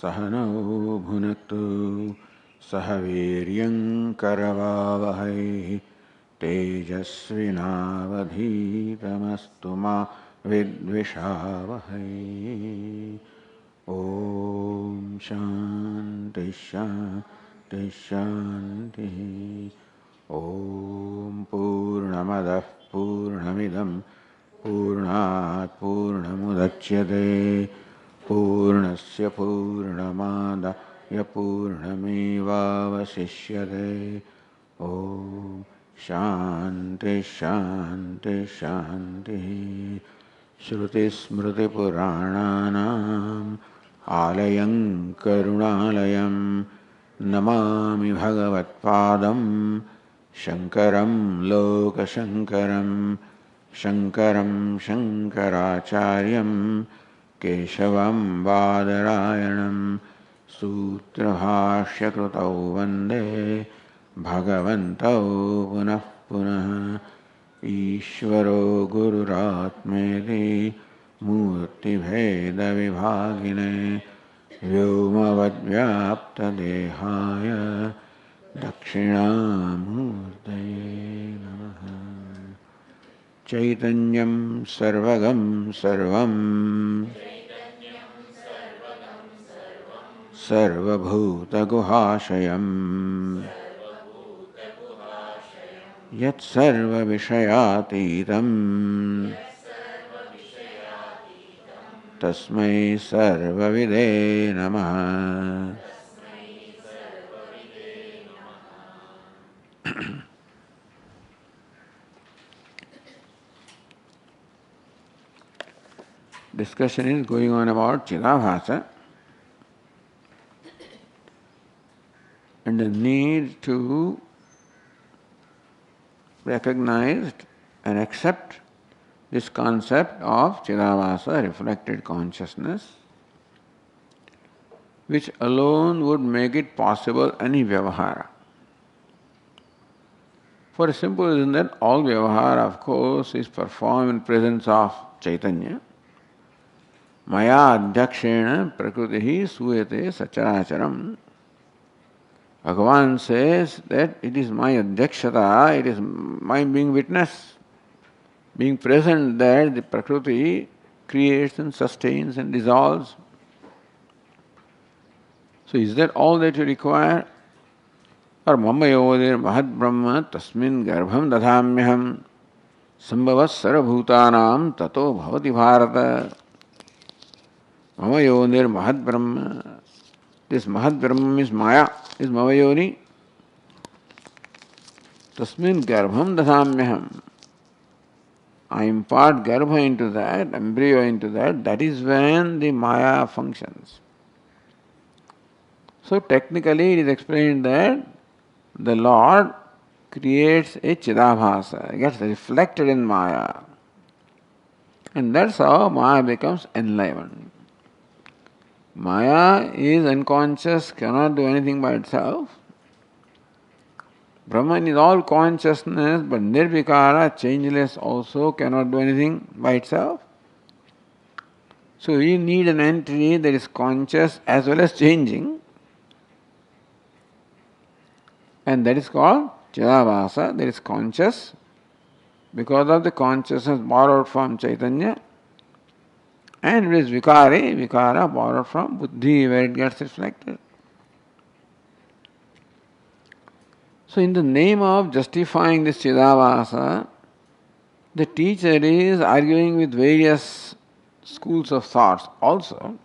सहनौ भुनक्तु सह वीर्यं करवावहै तेजस्विनावधीतमस्तु मा विद्विषावहै। ॐ शान्ति शान्ति शान्तिः। ॐ पूर्णमदः पूर्णमिदं पूर्णात् पूर्णमुदच्यते पूर्णस्य पूर्णमादाय पूर्णमेवावशिष्यते। ॐ शान्ति शान्ति शान्तिः। श्रुतिस्मृतिपुराणानाम् आलयं करुणालयं नमामि भगवत्पादं शङ्करं लोकशङ्करं शङ्करं शङ्कराचार्यं केशवं बादरायणं सूत्रभाष्यकृतौ वन्दे भगवन्तौ पुनः पुनः। ईश्वरो गुरुरात्मेति मूर्तिभेदविभागिने व्योमवद्व्याप्तदेहाय दक्षिणामूर्तये नमः। चैतन्यं सर्वगं सर्वं सर्वभूतगुहाशयम् यत्सर्वविषयातीतं तस्मै सर्वविदे नमः। Discussion is going on about Chidabhasa and the need to recognize and accept this concept of Chidabhasa, reflected consciousness, which alone would make it possible any Vyavahara. For a simple reason that all Vyavahara, of course, is performed in presence of Chaitanya. Maya adhyakshena prakritihi suyate sacharacharam. Bhagavan says that it is my adhyakshata, it is my being witness, being present that the prakriti creates and sustains and dissolves. So is that all that you require? Or mama yodir mahad brahma tasmin garbham dadhamyaham sambhavas sarvabhutanam tato bhavati bharata. Mama yodir mahad brahma. This mahad brahma is maya, is mama yoni. Tasmin garbham dadhamyaham. I impart garbha into that, embryo into that, that is when the maya functions. So technically it is explained that the Lord creates a Chidabhasa, gets reflected in Maya. And that's how Maya becomes enlivened. Maya is unconscious, cannot do anything by itself. Brahman is all consciousness, but Nirvikara, changeless, also cannot do anything by itself. So we need an entity that is conscious as well as changing. And that is called Chidabhasa, that is conscious because of the consciousness borrowed from Chaitanya. And it is Vikara borrowed from Buddhi, where it gets reflected. So in the name of justifying this Chidabhasa, the teacher is arguing with various schools of thoughts also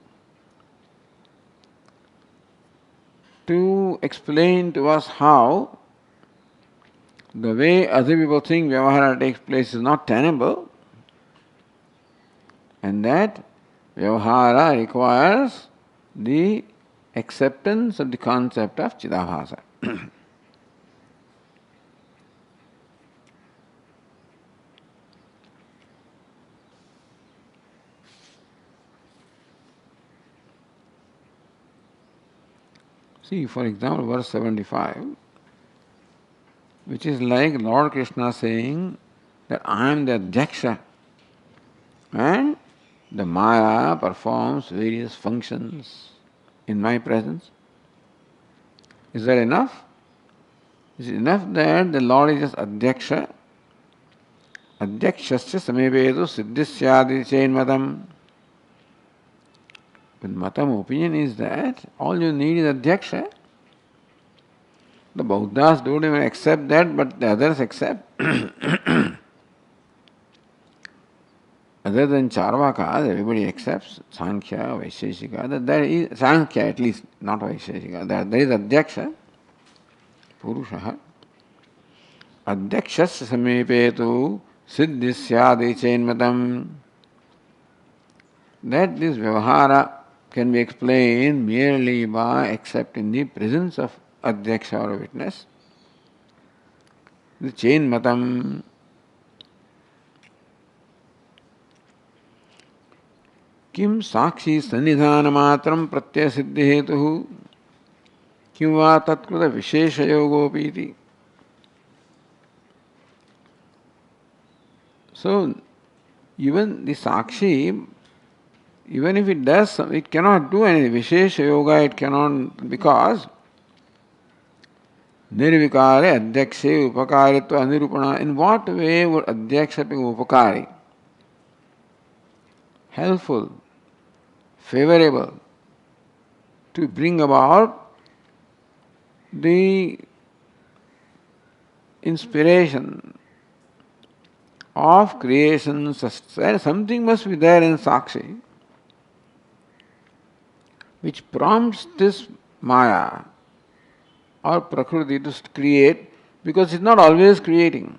to explain to us how the way other people think Vyavahara takes place is not tenable, and that Vyavahara requires the acceptance of the concept of Chidabhasa. See, for example, verse 75, which is like Lord Krishna saying that I am the Adhyaksha and the Maya performs various functions in my presence? Is that enough? Is it enough that the Lord is just Adhyaksha? Adhyakshasya samevedu siddhisyadi chain matam. But matam opinion is that all you need is Adhyaksha. The Bauddhas don't even accept that, but the others accept. Other than Charvakas, everybody accepts Sankhya, Vaisheshika. That there is Sankhya, at least, not Vaisheshika. There is Adhyaksha, Purushaha. Adhyakshasya samepetu siddhisyadi chainmatam. That this Vyavahara can be explained merely by accepting the presence of Adhyaksha or a witness. The chainmatam. किम साक्षी सन्निधान मात्रम प्रत्यय सिद्धि हेतु किं वा तत्कृत विशेष योगोपीति. So even the sakshi, even if it does, it cannot do any vishesha yoga. It cannot, because nirvikare adhyakshe upakaritva anirupana. In what way would adhyaksha be upakari, helpful, favorable to bring about the inspiration of creation? Something must be there in Sakshi which prompts this Maya or Prakriti to create, because it's not always creating.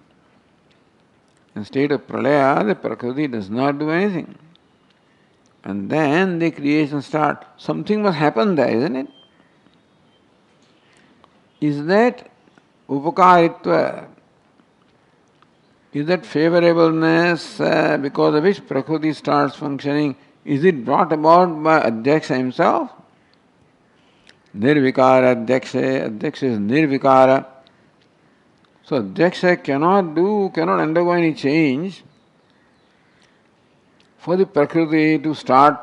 In state of Pralaya, the Prakriti does not do anything. And then the creation starts. Something must happen there, isn't it? Is that upakaritva? Is that favorableness because of which Prakriti starts functioning? Is it brought about by Adhyaksha himself? Nirvikara Adhyaksha. Adhyaksha is Nirvikara. So Adhyaksha cannot undergo any change for the Prakriti to start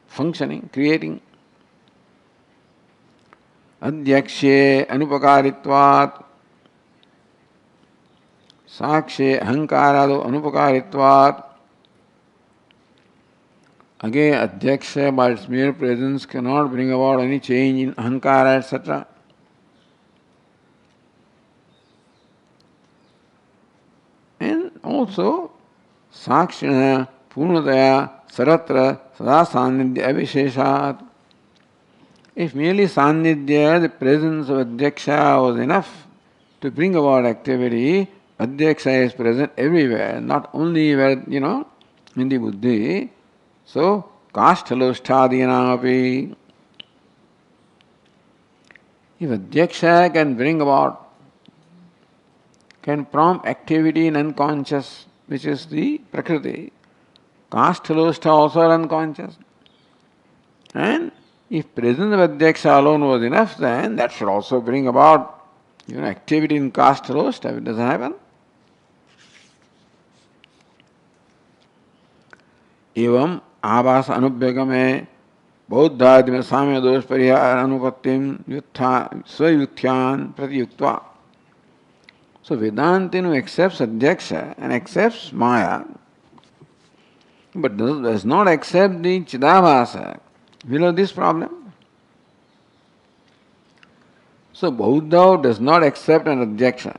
functioning, creating. Adhyakshe anupakaritvat, sakshe ahankarado anupakaritvat. Again, Adhyaksha by its mere presence cannot bring about any change in ahankara, etc. And also, sakshina Purnataya saratra sada sannidhya avisheshat. If merely sannidhya, the presence of Adhyaksha, was enough to bring about activity, Adhyaksha is present everywhere, not only where, in the buddhi. So, kashthalosthadiyanapi. If Adhyaksha can bring about, can prompt activity in unconscious, which is the Prakriti, Kashthalostha also are unconscious. And if presence of Adhyaksha alone was enough, then that should also bring about activity in Kashthalostha. It doesn't happen. Evam abhasa anubhyagame bauddhadima samya dosh parihara anupattim swayuthyan pratiyuktva. So Vedantinu accepts Adhyaksha and accepts Maya, but does not accept the Chidabhasa. You know this problem? So Bauddha does not accept an Adhyaksha.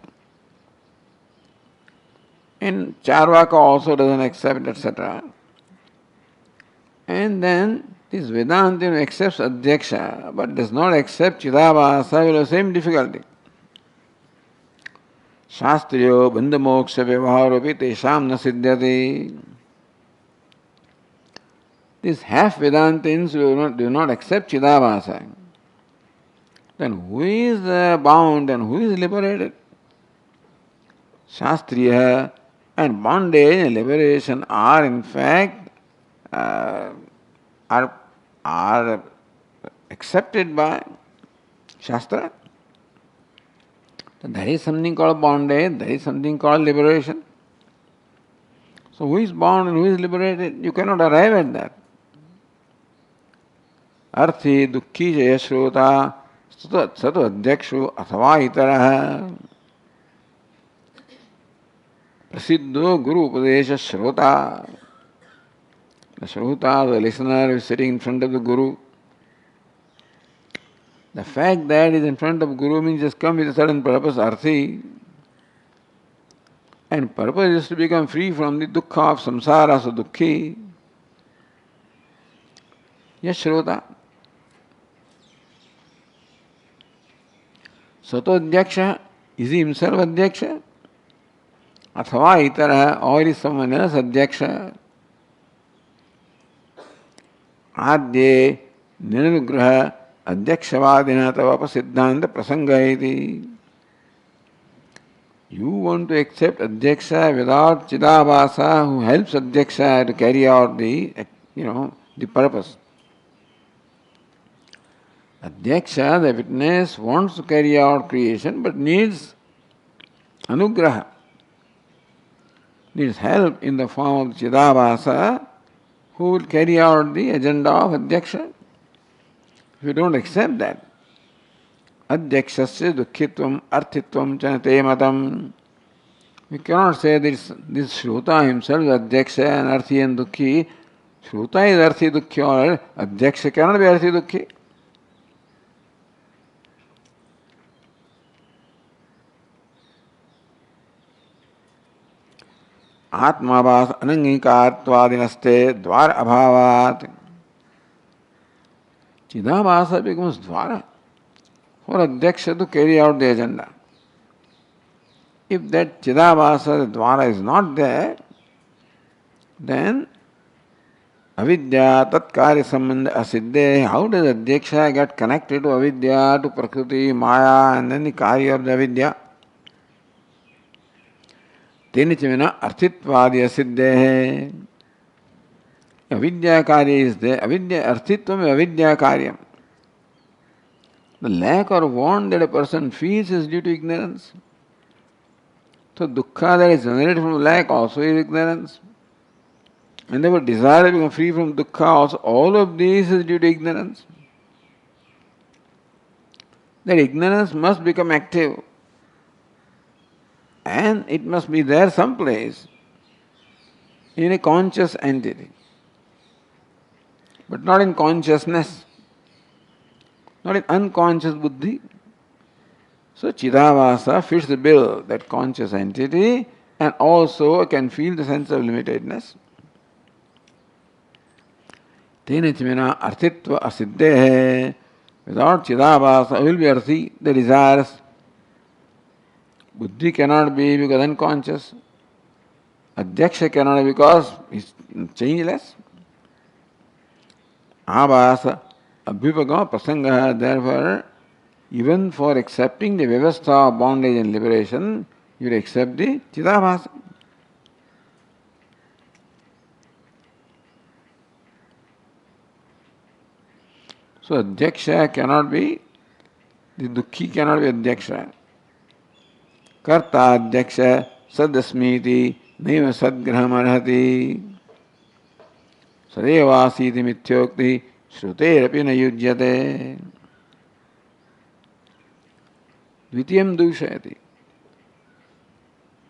And Charvaka also doesn't accept, etc. And then this Vedanta accepts Adhyaksha but does not accept Chidabhasa with the same difficulty. Shastriyo bandhamoksha vyavaharopi tesham na siddhyati. These half Vedantins do not accept Chidabhasa. Then who is bound and who is liberated? Shastriya and bondage and liberation are in fact are accepted by Shastra. There is something called bondage, there is something called liberation. So who is bound and who is liberated? You cannot arrive at that. अर्थी दुखी जय श्रोता सत अध्यक्षो अथवा इतरः प्रसिद्धो गुरु उपदेश श्रोता. The Shrota, the listener, is sitting in front of the Guru. The fact that he is in front of Guru means just come with a certain purpose, arthi. And purpose is to become free from the dukkha of samsara, so dukhi. Yes, Shrota. Sato Adhyaksha, is he himself Adhyaksha? Athava itara, or is someone else Adhyaksha? आद्ये निरुग्रह अध्यक्षवादिना तव सिद्धांत प्रसंग इति. You want to accept Adhyaksha without Chidabhasa who helps Adhyaksha to carry out the purpose. Adhyaksha, the witness, wants to carry out creation but needs anugraha, needs help in the form of Chidabhasa who will carry out the agenda of Adhyaksha. If you don't accept that, Adhyakshasya dukkhitvam arthitvam chanate matam. We cannot say this Shrota himself is Adhyaksha and Arthi and Dukhi. Shrota is Arthi Dukhi or Adhyaksha cannot be Arthi Dukhi. आत्माभास अनंगीकारत्वादिनस्ते द्वार अभावात. Chidabhasa becomes dwara for Adhyaksha to carry out the agenda. If that Chidabhasa, the dwara, is not there, then avidya tatkarya sambandha asiddhe. How does Adhyaksha get connected to avidya, to prakriti, maya, and then the karya of the avidya? तेन च विना अर्थित्वादि असिद्धे है. अविद्या कार्य is they. अविद्या अर्थित्व में अविद्या कार्य. The lack or want that a person feels is due to ignorance. So dukkha that is generated from lack also is ignorance. And therefore desire to become free from dukkha also, all of these is due to ignorance. That ignorance must become active. And it must be there someplace in a conscious entity, but not in consciousness, not in unconscious buddhi. So Chidabhasa fits the bill, that conscious entity, and also can feel the sense of limitedness. Tena chimena arthitva asiddhe. Without Chidabhasa will be arthi, the desires. Buddhi cannot be because unconscious. Adhyaksha cannot be because he's changeless. Abhasa abhipagama prasanga. Therefore, even for accepting the vyavastha of bondage and liberation, you accept the Chidabhasa. So Adhyaksha cannot be, the Dukhi cannot be Adhyaksha. कर्ता अध्यक्ष सदस्मीति नैव सद्ग्रहम् अर्हति. सदैवासीति मिथ्योक्ति श्रुतेरपि न युज्यते. द्वितीयं दूषयति.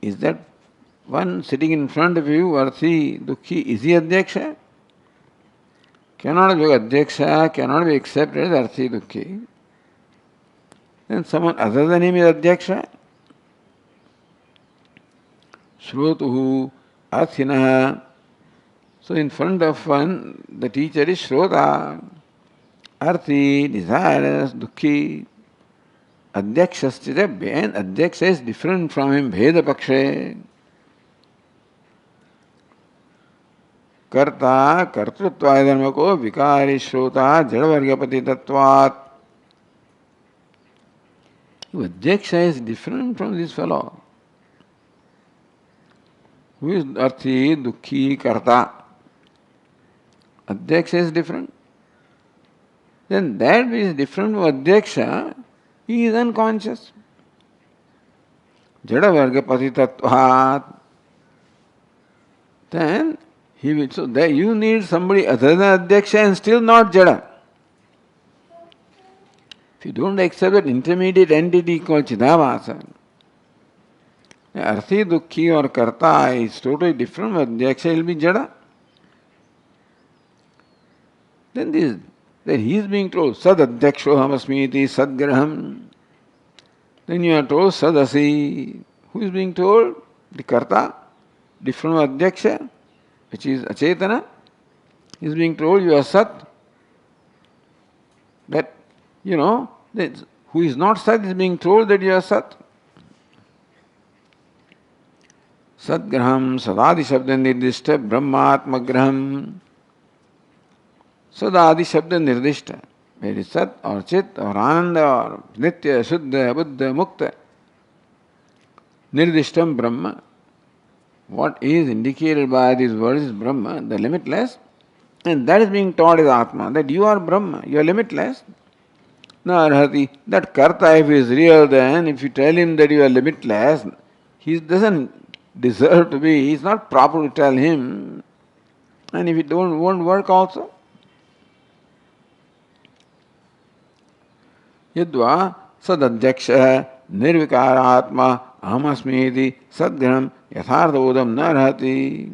Is that one sitting in front of you, Arthi, Dukhi, is he Adhyaksha? Cannot be Adhyaksha, cannot be accepted as Arthi, Dukhi. Then someone other than him is Adhyaksha. Shrotuhu Arthinaha. So in front of one, the teacher is Shrota. Arthi, desirous, Dukhi. Adhyakshasya, and Adhyaksha is different from him, Veda Pakshe. Karta, Kartrutva Dharmako, Vikari Shrota, Jadavargapati Tattvat. Adhyaksha is different from this fellow. Who is Arthi, Dukhi, Karta? Adhyaksha is different. Then that which is different from Adhyaksha, he is unconscious. Jada Varga Patitatvat. Then he will, so that you need somebody other than Adhyaksha and still not Jada. If you don't accept that intermediate entity called Chidabhasa, Arthi, Dukhi or Karta is totally different, but Adhyaksha will be Jada. Then he is being told, Sad Adhyakshoham Asmiti Sadgraham. Then you are told, Sadasi. Who is being told? The Karta, different from Adhyaksha, which is Achetana. He is being told, you are Sat. That, that who is not Sat is being told that you are Sat. Sadgraham, Sadadi Shabda Nirdishta, Brahmatmagraham. Sadadi Shabda Nirdishta. Whether it's Sat or Chit or Ananda or Nitya, Shuddha, Buddha, Mukta. Nirdishtam Brahma. What is indicated by these words is Brahma, the limitless. And that is being taught as Atma, that you are Brahma, you are limitless. Na arhati, that Karta, if he is real, then if you tell him that you are limitless, he doesn't deserve to be, it's not proper to tell him. And if it won't work also. Yadva sadadhyaksha nirvikaratma ahamasmiti sadgranam yatharthodam narhati.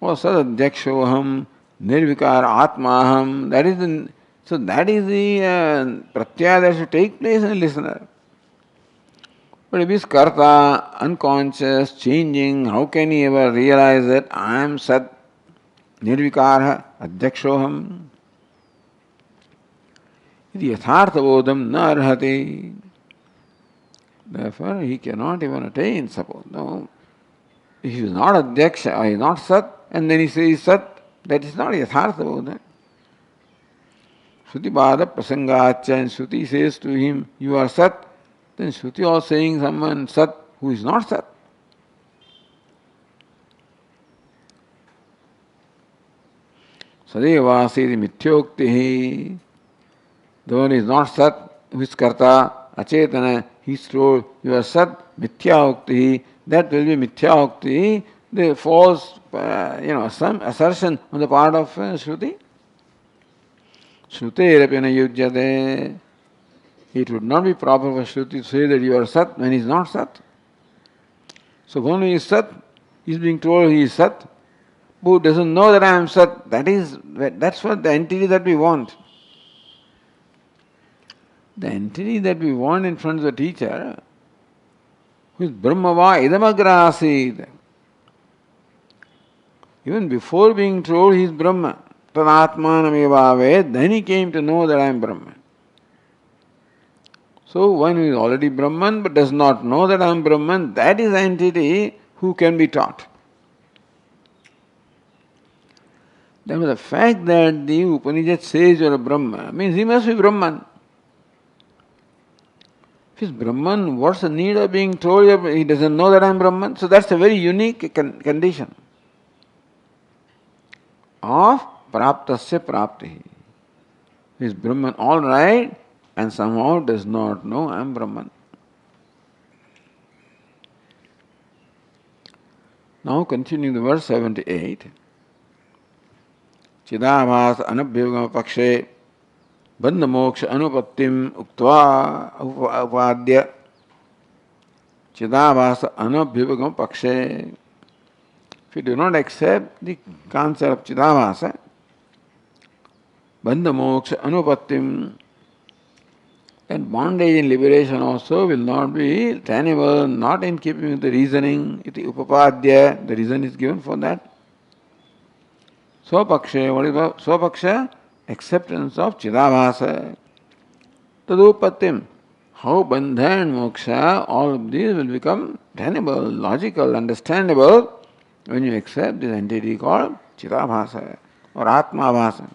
O sadadhyakshoham nirvikara atmaham. That is the pratyaya that should take place in the listener. But if he is karta, unconscious, changing, how can he ever realize that I am Sat, Nirvikara, Adhyakshoham? Iti yatharthavodam na arhati. Therefore, he cannot even attain, suppose. No. If he is not Adhyaksha, or he is not Sat, and then he says Sat, that is not yatharthavodam. Shruti Bhada Prasangacha, and Shruti says to him, you are Sat. Then Shruti also saying someone Sat who is not Sat. Sadevasiti mithyoktihi. The one is not Sat, who is Karta, Achetana, he is told, you are Sat, Mithyauktihi. That will be Mithyauktihi, the false, some assertion on the part of Shruti. Shruterapena yujyate. It would not be proper for Shruti to say that you are Sat when he is not Sat. So one who is Sat, he is being told he is Sat, who doesn't know that I am Sat. That's what the entity that we want. The entity that we want in front of the teacher, who is Brahmava idamagrasid. Even before being told he is Brahma, tadatmanamevaved, then he came to know that I am Brahma. So one who is already Brahman but does not know that I am Brahman, that is the entity who can be taught. Therefore the fact that the Upanishad says you are a Brahma means he must be Brahman. If he is Brahman, what's the need of being told he doesn't know that I am Brahman? So that's a very unique condition of praptasya prapti. He is Brahman, all right, and somehow does not know I am Brahman. Now continuing the verse 78. Chidabhas anabhyogama pakshe bandha moksha anupattim uktva upadya. Chidabhas anabhyogama pakshe. If you do not accept the concept of Chidabhasa, bandha moksha anupattim, then bondage and liberation also will not be tenable, not in keeping with the reasoning. Iti upapadya, the reason is given for that. Swapaksha, what is Swapaksha? Acceptance of Chidabhasa. Tadupattim, how bandha and moksha, all of these will become tenable, logical, understandable when you accept this entity called Chidabhasa or Atmabhasa.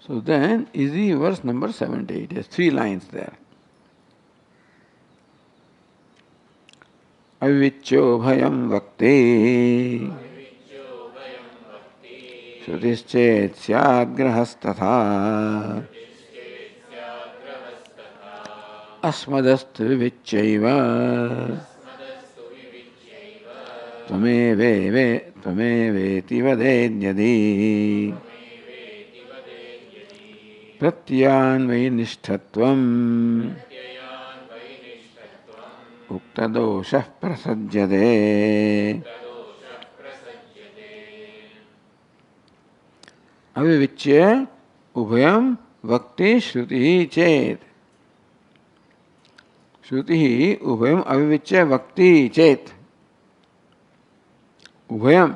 So then is the verse number 78. There's 3 lines there. Aviccho bhayam vakti Shrutischet syad grahastatha Asmadastu vivichchaiva Tvameveti vadedyadi. प्रत्ययान्वयनिष्ठत्वम् उक्तदोषः प्रसज्यते. अविविच्य उभयं वक्ति श्रुतिः चेत्. श्रुतिः उभयं अविविच्य वक्ति चेत्. उभयं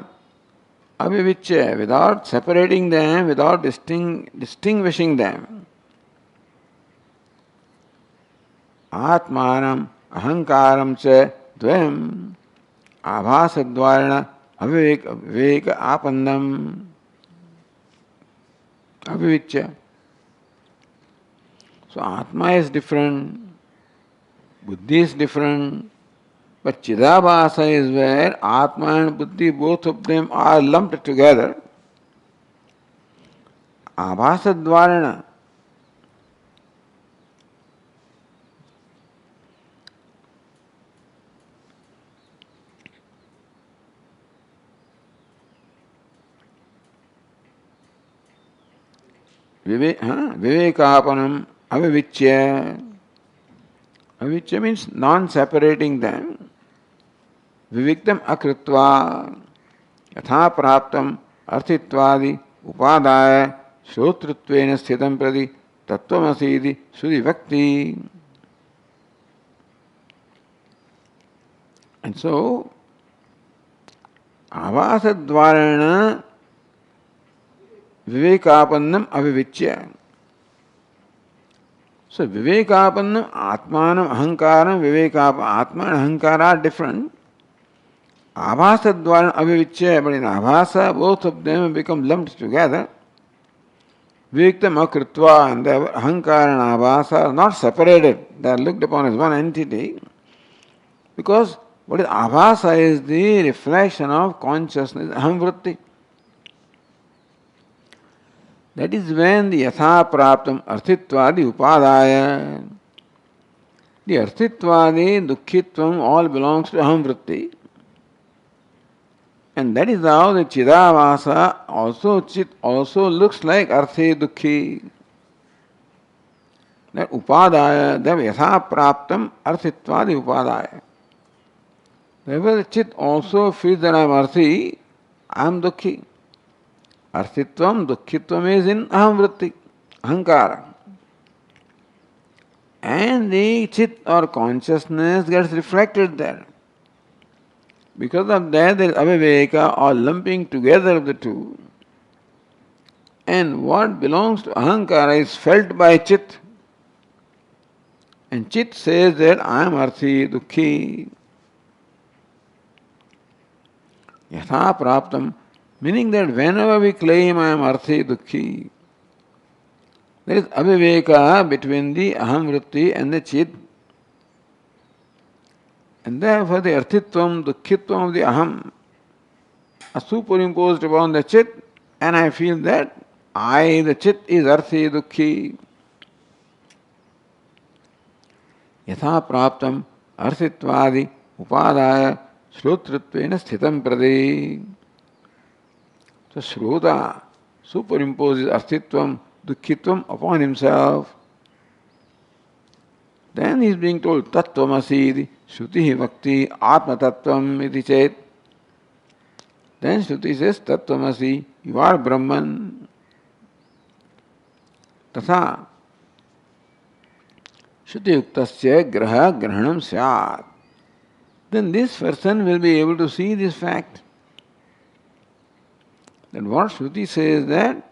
अविविच्य, without separating them, without distinguishing them. आत्मानम् अहंकारं च द्वयम् आभासद्वारेण विवेक आपन्नम्. Avivichya. So Atma is different, Buddhi is different, but Chidabhasa is where Atma and Buddhi, both of them are lumped together. Abhasadvarana. Vivekapanam avivichya. Avivichya means non-separating them. Viviktam akritva yatha praptam arthitvadi upadaya shrotritvena sthitam pradi tattvamasidhi sudivakti. And so, avasadvarana Vivekapannam avivichya. So Vivekapannam, Atmanam, Ahankaram, Atma and Ahankara are different. Abhasadvaram avivichya, but in Abhasa both of them become lumped together. Viviktam akritva, and the Ahankara and Abhasa are not separated. They are looked upon as one entity. Because what is Abhasa is the reflection of consciousness, Ahamvritti. That is when the yatha praptam arthitvadi upadaya. The arthitvadi, dukkhitvam all belongs to ahamvritti. And that is how the chidavasa also, chit also looks like arthi dukkhi. That upadaya, that yatha praptam arthitvadi upadaya. Therefore the chit also feels that I am arthi, I am dukkhi. Arthitvam, dukkhitvam is in ahamvritti, ahankara. And the chit or consciousness gets reflected there. Because of that, there is aviveka or lumping together of the two. And what belongs to ahankara is felt by chit. And chit says that I am arthi, dukkhi. Yatha praptam. Meaning that whenever we claim I am arthi dukkhi, there is aviveka between the ahamvritti and the chit. And therefore the arthitvam, dukkhitvam of the aham are superimposed upon the chit, and I feel that I, the chit, is arthi dukkhi. Yatha praptam arthitvadi upadaya shrotritvena sthitam pradi. So Shrota superimposes arthitvam, dukkhitvam upon himself. Then he is being told tattvamasi, shruti bhakti, atma tattvam iti chet. Then Shruti says tattvamasi, you are Brahman. Tatha Shruti yuktasya graha grahanam syat. Then this person will be able to see this fact. That what Shruti says that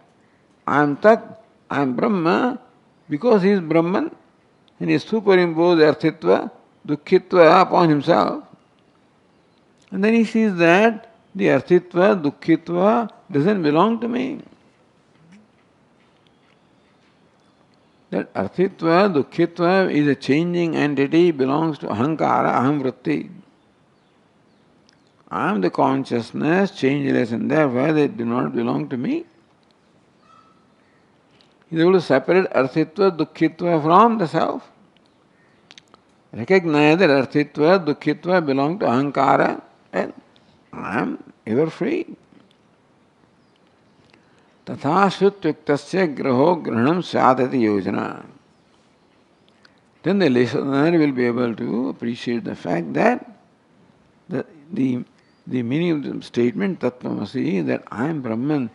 I am Tat, I am Brahma, because he is Brahman and he superimposed arthitva, dukkhitva upon himself. And then he sees that the arthitva, dukkhitva doesn't belong to me. That arthitva, dukkhitva is a changing entity, belongs to ahankara, ahamvritti. I am the consciousness, changeless, and therefore they do not belong to me. He is able to separate arthitva, dukkhitva from the self. Recognize that arthitva, dukkhitva belong to ahankara, and I am ever free. तथा श्रुत्युक्तस्य ग्रहो ग्रहणम स्यादति योजना. Then the listener will be able to appreciate the fact that the meaning of the statement Tattvamasi, that I am Brahman,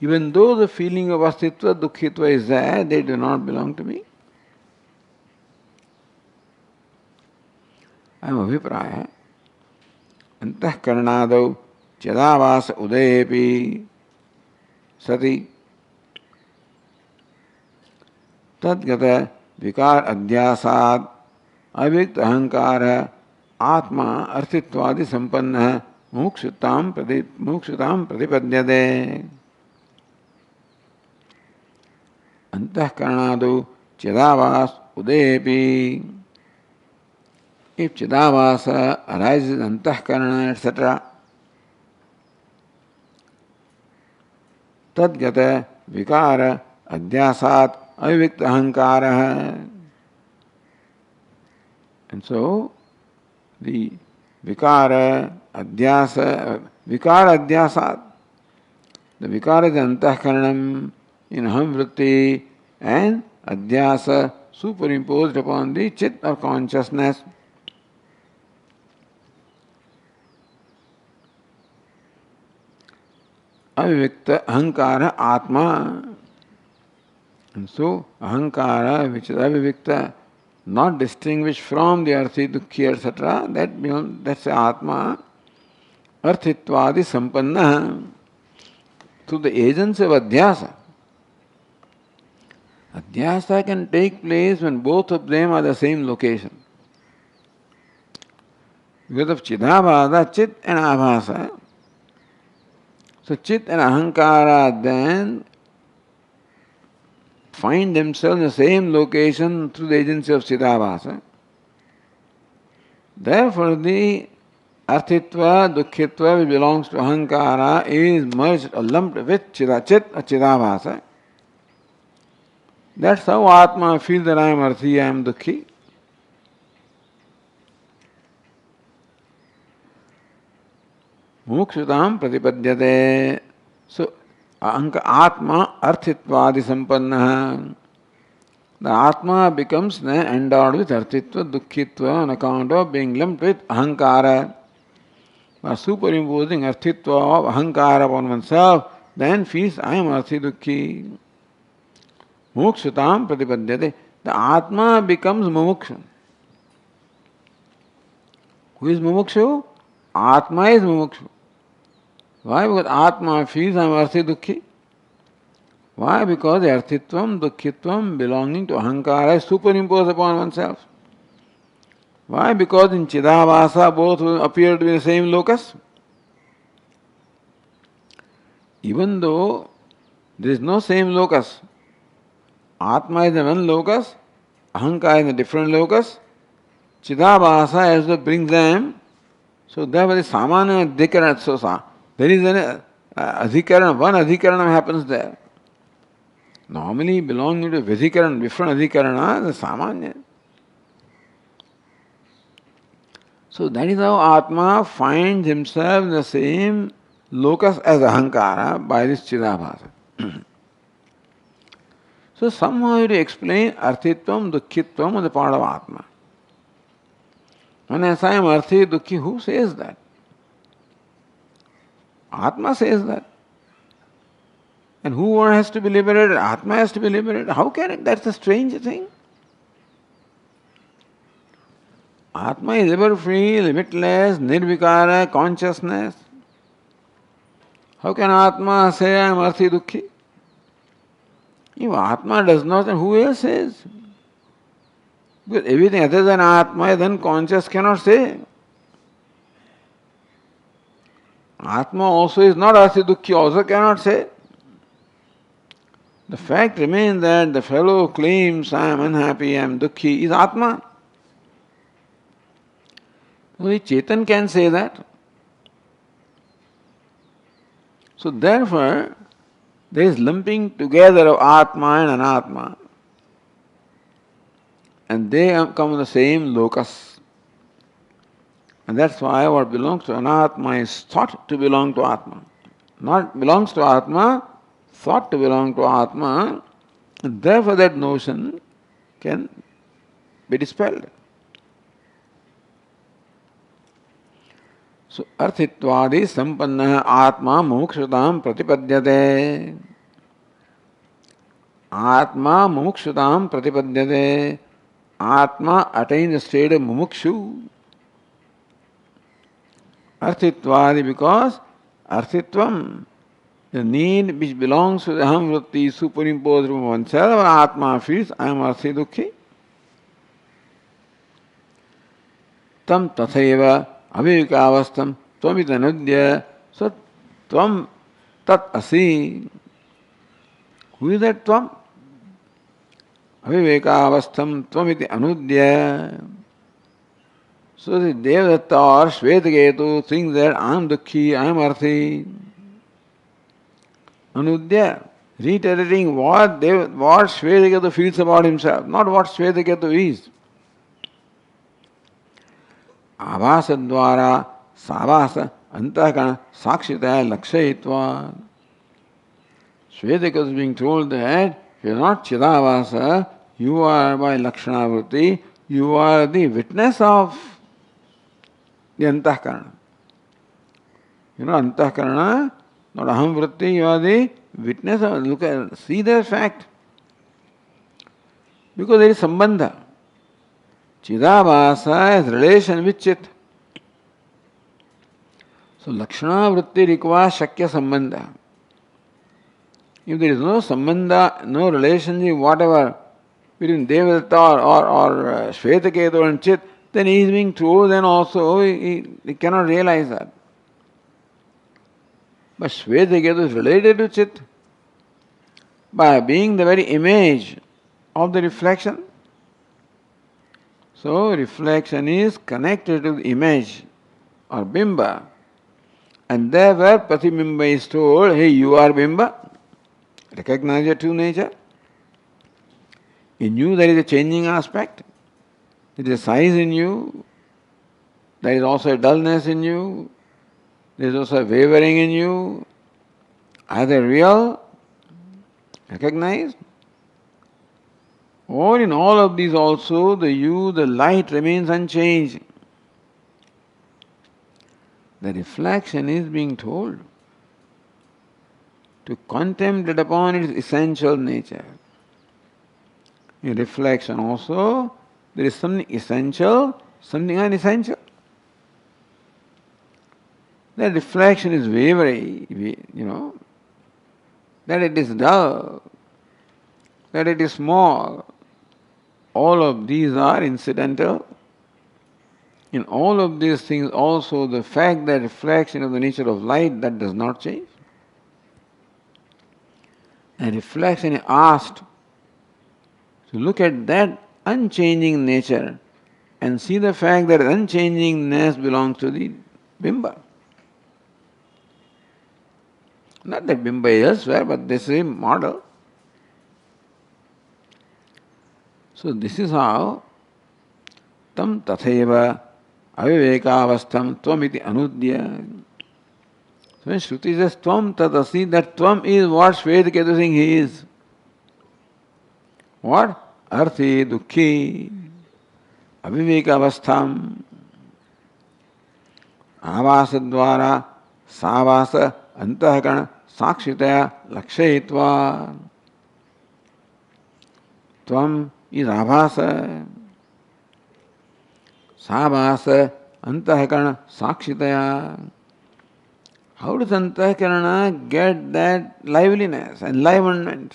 even though the feeling of Astitva, Dukkhitva is there, they do not belong to me. I am Abhipraya. Antahkaranadau Chedavasa Udayepi Sati Tadgata Vikar Adhyasad Avyakt Ahankara Atma Arthitwadi Sampanna Mukshutam Pratipadyade. Antahkaranadu Chedavas Udepi. If Chedavasa arises in Antahkarana, etc., Tadgata Vikara Adhyasat Avyakt Ahankara. And so, the Vikara Adhyasa, Vikara Adhyasat, the Vikara is Antahkaranam in Ahamvritti, and Adhyasa superimposed upon the Chit or consciousness. Avyakta Ahankara Atma. And so, Ahankara, which is Avyakta, not distinguished from the Arthi, Dukhi, etc., that's Atma, Arthitvadi Sampanna, through the agency of Adhyasa. Adhyasa can take place when both of them are the same location. Because of Chidabhasa, Chit and Abhasa. So Chit and Ahankara then find themselves in the same location through the agency of Chidabhasa. Therefore, the Arthitva, Dukkhitva which belongs to Ahankara is merged or lumped with Chit or Chidabhasa. That's how Atma feels that I am Arthi, I am Dukhi. Mukshutam Pratipadyate. So, Atma Arthitvadi Sampanna. The Atma becomes then endowed with Arthitva, Dukkhitva on account of being lumped with Ahankara. By superimposing Arthitva of Ahankara upon oneself, then feels I am Arthi Dukhi. Mukshutam Pratipadyate. The Atma becomes Mumukshu. Who is Mumukshu? Atma is Mumukshu. Why? Because Atma feels I am Arthi Dukhi. Why? Because the Arthitvam, Dukkhitvam belonging to Ahankara is superimposed upon oneself. Why? Because in Chidabhasa both appear to be the same locus. Even though there is no same locus, Atma is the one locus, Ahankara is a different locus, Chidabhasa also brings them. So therefore the Samana Adhikarana, so there is an Adhikarana, one Adhikarana happens there. Normally belonging to Vidhikarana, different Adhikarana, the Samanya. So that is how Atma finds himself in the same locus as Ahankara by this Chidabhasa. So somehow you have to explain Arthitvam, Dukkhitvam on the part of Atma. When I say I am Arthi, Dukhi, who says that? Atma says that. And who has to be liberated? Atma has to be liberated. How can it? That's a strange thing. Atma is ever free, limitless, nirvikara, consciousness. How can Atma say I am Arthi Dukhi? If Atma does not, then who else says? Because everything other than Atma is unconscious cannot say. Atma also is not Arthi Dukhi, also cannot say. The fact remains that the fellow who claims I am unhappy, I am Dukhi is Atma. Only Chetan can say that. So therefore, there is lumping together of Atma and Anatma. And they come in the same locus. And that's why what belongs to Anatma is thought to belong to Atma. Not belongs to Atma, thought to belong to Atma, therefore that notion can be dispelled. So, arthitvadi sampanna atma mokshutam pratipadyate. Atma mokshutam pratipadyate. Atma attains the state of mumukshu. Arthitvadi, because arthitvam, the need which belongs to the aham vritti superimposed from oneself, Atma feels, I am arthi dukhi. Tam tathaiva avivikavastam tvamitanudya. So tvam tat asi. Who is that tvam? Avivikavastam tvamiti anudya. So the Devadatta or Shvetaketu thinks that I am dukhi, I am arthi. Anudya, reiterating what Shvetaketu feels about himself, not what Shvetaketu is. Abhasadvara savasa antahkana sakshitaya lakshayitva. Shvetaketu is being told that you are not Chidavasa, you are by Lakshana Vritti, you are the witness of the Antahkarana. You know, Antahkarana, not Aham Vritti, you are the witness of, look at, see the fact. Because there is Sambandha. Chidavasa has relation with Chit. So Lakshana Vritti requires Shakya Sambandha. If there is no Sambandha, no relationship, whatever, between Devadatta or Shvetaketu and Chit, then he is being told, then also he cannot realize that. But Shvetaketu is related to Chit by being the very image of the reflection. So reflection is connected to the image or bimba. And there where Pratibimba is told, hey, you are bimba, recognize your true nature. In you there is a changing aspect. There is a size in you. There is also a dullness in you. There is also a wavering in you. Are they real? Recognized? Or in all of these also, the light remains unchanged. The reflection is being told to contemplate upon its essential nature. In reflection also, there is something essential, something unessential. That reflection is wavering, that it is dull, that it is small. All of these are incidental. In all of these things also the fact that reflection of the nature of light, that does not change. And reflection is asked to look at that unchanging nature and see the fact that unchangingness belongs to the bimba. Not that bimba is elsewhere, but this is a model. So this is how tam tatheva avivekavastham tvamiti anudya. So when Shruti says tvam tadasi, that tvam is what Shvetaketu is saying he is. What? Arthi, dukhi, avivekavastham, avasadvara, savasa, antahkarana, sakshitaya, lakshayitva. Tvam is abhasa, savasa, antahkarana, sakshitaya. How does antahkarana get that liveliness, enlivenment?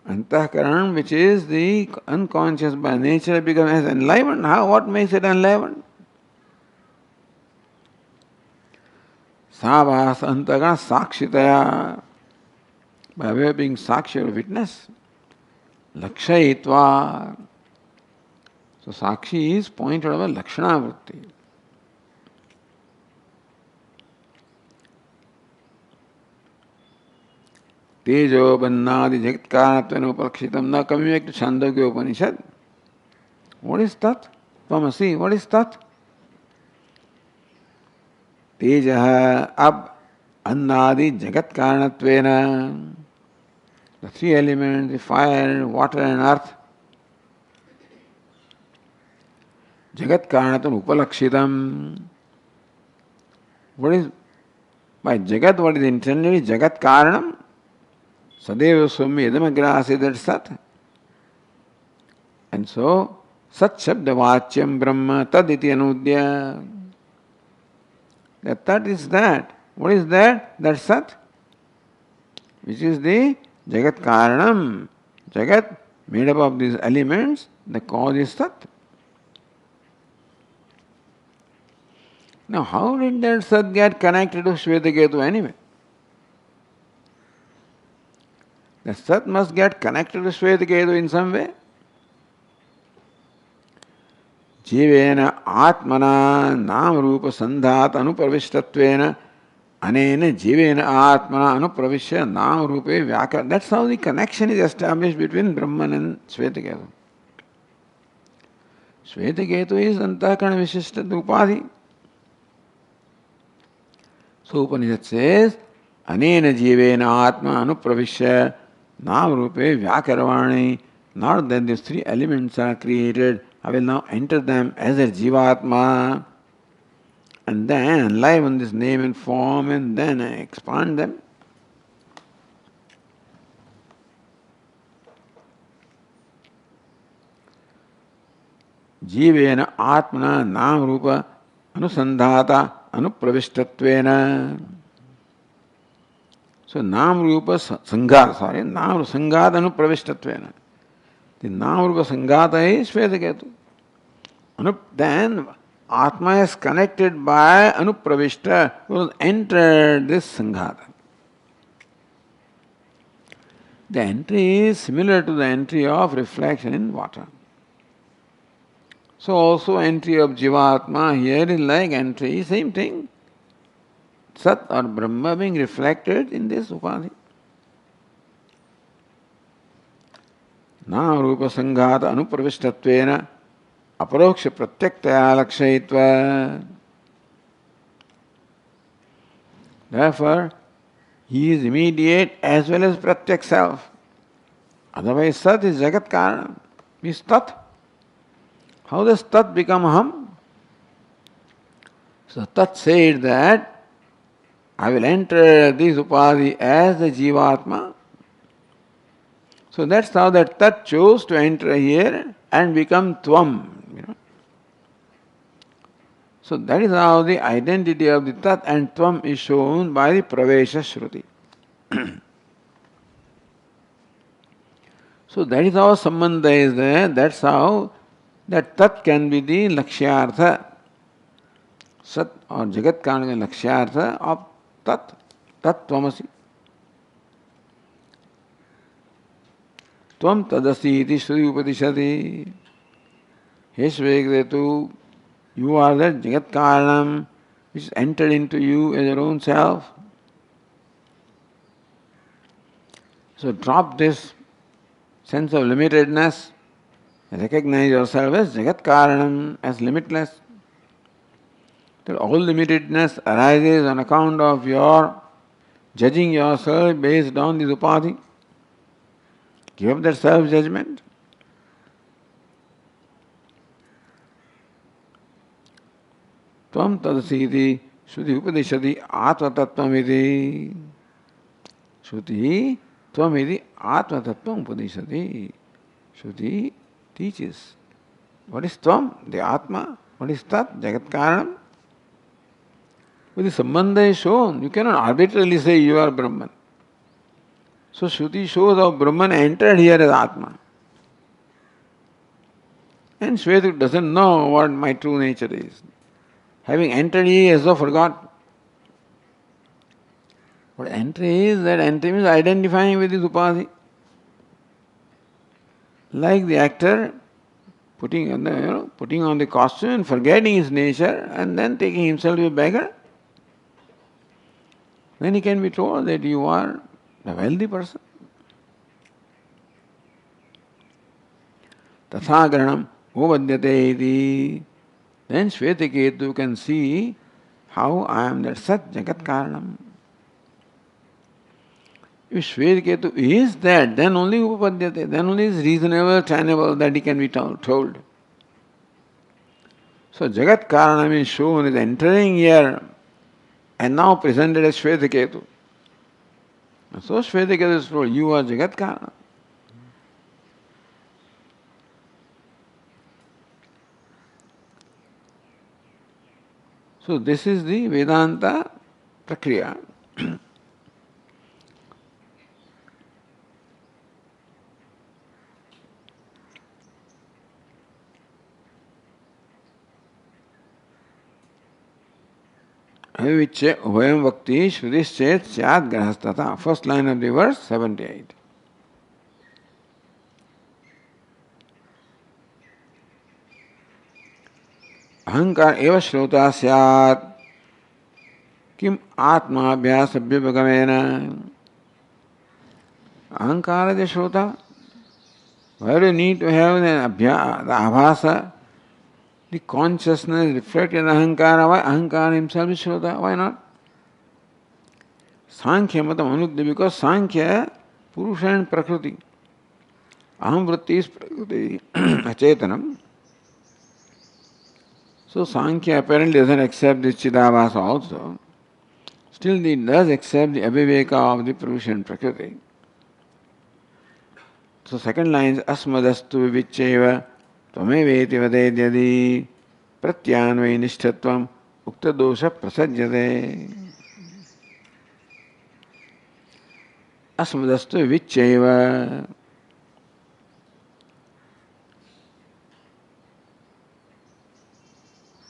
Antahkarana, which is the unconscious by nature, becomes enlivened. How? What makes it enlivened? Savasa, antahkarana, sakshitaya. By way of being sakshi or witness. Lakshayitva. So sakshi is pointed over lakshana vritti. Tejo bannadi jagat karanatvan upakshitam na kamivek to Chandogya Upanishad. What is that? Tvamasi, what is that? Tejaha, ab Annadi Jagat Karanatvena. The three elements, the fire, water and earth. Jagat Karanatam Upalakshitam. What is by Jagat? What is intended? Jagat Karanam. Sadeva Swami Idamagrasi, that Sat. And so, Sat Shabda Vachyam Brahma Taditi Anudya. That is that. What is that? That's Sat. Which is the Jagat Karanam. Jagat made up of these elements, the cause is Sat. Now, how did that Sat get connected to Shvetaketu anyway? The Sat must get connected to Shvetaketu in some way. Jivena Atmana Nam Rupa Sandhat Anupravishtatvena Anena Jivena Atmana Anupravishya Nam Rupe Vyaka. That's how the connection is established between Brahman and Shvetaketu. Shvetaketu is Antakarana Vishishta Upadhi. So Upanishad says, Anena Jivena Atma Anupravishya Nam Rupe Vyakaravani. Not that these three elements are created, I will now enter them as a Jivatma and then enliven this name and form and then I expand them. Jivena Atmana Nam Rupa Anusandhata Anupravishtatvena. So Nam Rupa Sanghata, Nam Rupa Sanghata Anupravishtatvena. The Nam Rupa Sanghata is Shvetaketu. Then Atma is connected by Anupravishta, who has entered this Sanghata. The entry is similar to the entry of reflection in water. So also entry of Jivatma here is like entry, same thing. Sat or Brahma being reflected in this Upadhi. Nama Rupa Sanghata Anupravishtatvena Aparoksha Pratyaktaya Lakshayitva. Therefore, he is immediate as well as Pratyak self. Otherwise, Sat is Jagat Karanam. He is Tat. How does Tat become Aham? So Tat said that I will enter this Upadhi as the Jivatma. So that's how that Tat chose to enter here and become Tvam. So that is how the identity of the Tat and Tvam is shown by the Pravesha Shruti. So that is how Sambandha is there. That's how that Tat can be the Lakshyartha. Sat or Jagat can be the Lakshyartha of Tat. Tat Tvamasi. Tvam Tadasi iti Shruti Upadishati. He Shvetaketu, you are that Jagat Karanam which entered into you as your own self. So drop this sense of limitedness, recognize yourself as Jagat Karanam, as limitless. That all limitedness arises on account of your judging yourself based on this upadhi. Give up that self-judgment. Tvam tadasiti Shruti upadeshati atma tattvam. Shruti tvamiti atma tattvam upadeshati. Shruti teaches. What is tvam? The Atma. What is tat? Jagat Karanam. With the Sambandha is shown. You cannot arbitrarily say you are Brahman. So Shruti shows how Brahman entered here as Atma. And Shvetaketu doesn't know what my true nature is. Having entered, he has so forgot. What entry is, that entry means identifying with his upadhi. Like the actor putting on the costume and forgetting his nature and then taking himself to be a beggar. Then he can be told that you are a wealthy person. Tathagranam uvadyate iti. Then Shvetaketu can see how I am that Sat Jagat Karanam. If Shvedketu is that, then only Upapadyate, then only is reasonable, tenable that he can be told. So Jagat Karanam is shown is entering here and now presented as Shvedketu. So Shvedketu is told, you are Jagat Karanam. So this is the Vedanta Prakriya. Viche Hoyam Vakti Shrudischet Syat Grahastata. First line of the verse 78. अहंकार एव श्रोता स्यात् किम आत्माभ्यास अभ्युपगमेन. Ahankara is Shrota. Why do you need to have the Abhasa, the consciousness reflected in Ahankara? Why Ahankara himself is Shrota? Why not? Sankhya Matam Anudya, because Sankhya, Purusha and Prakriti. Aham Vritti is Prakriti, Achetanam. So Sankhya apparently doesn't accept this Chidabhasa also. Still it does accept the Abhiveka of the Purusha and Prakriti. So second line is Asmadastu Vivicheva Tvameveti Vadedyadi Pratyanvai Nishthatvam Uktadosha Prasajyate. Asmadastu Vivicheva.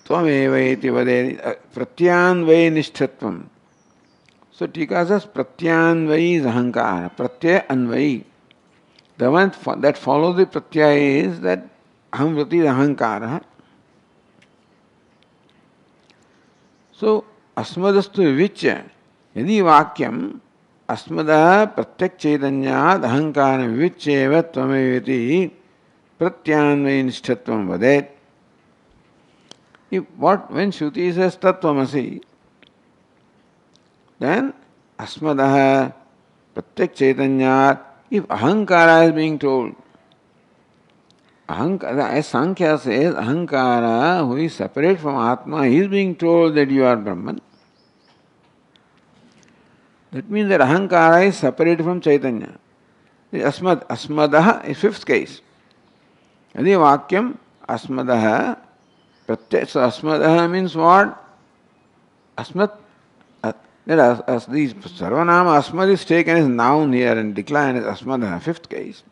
Tvameva iti vadedi Pratyanvai Nishthatvam. So Tika says Pratyanvai is Ahankara. Pratyaya Anvai. The one that follows the pratyaya is that aham vritti is ahankara. So asmadastu vivichya yadi vakyam asmada pratyak chaitanyad ahankara vivicheva tvameviti pratyanvai nishthatvam vadet. When Shruti says tattvamasi, then asmadaha pratyak chaitanyad. If Ahankara is being told, Ahankara, as Sankhya says, Ahankara, who is separate from Atma, he is being told that you are Brahman. That means that Ahankara is separate from Chaitanya. Asmadaha is fifth case. Adi Vakyam, Asmadaha, Pratyaya. So Asmadaha means what? Asmat. As these Sarvanama Asmad is taken as noun here and declined as Asmadaha, fifth case.